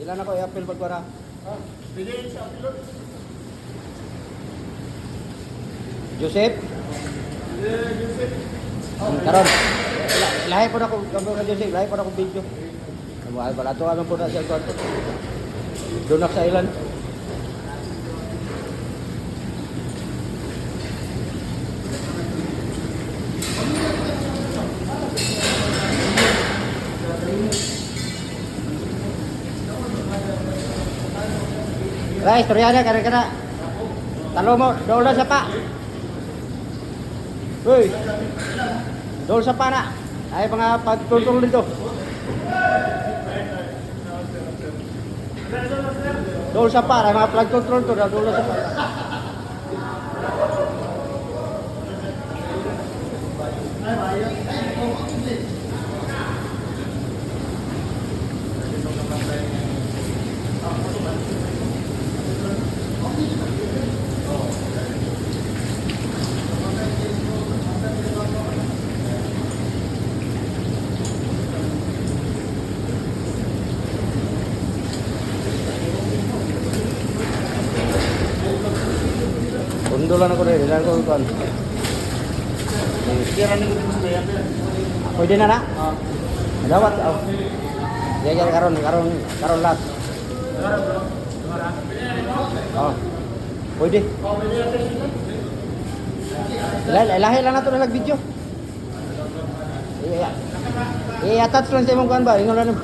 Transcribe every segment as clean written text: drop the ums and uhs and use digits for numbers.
Ilan ako i-appeal pagwara? Bigay sa pilot. Joseph? Joseph. Karon. Lahi po na ko kampo Joseph, lahi po na ko video. Ay pala to ano po na siya kwarto. Doon sa ilan. Guys, turyana kada-kada. Talo mo, dol na sa pa. Uy. Dol sa pa na. Ay mga pagtultol dito. Dol sa pa, ay mga flag control to, dol na sa pa. Undulan ako rin, ilan ko kan. Kira ni ko sa bayan. Pwede na na? Dawat. Oh. Ya karon last. Oh. Pwede. Lahi lang na to na nag-video. I-attach lang sa imong kuan ba? Ingon lang.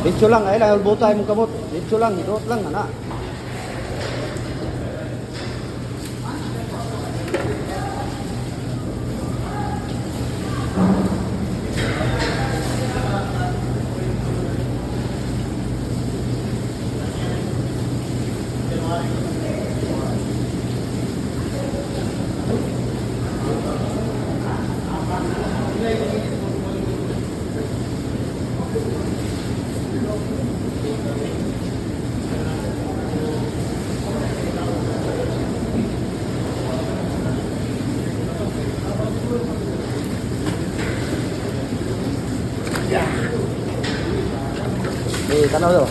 Dito lang, ay lang, albutay mong kamot. Dito lang, idot lang, ana. Tanaw daw.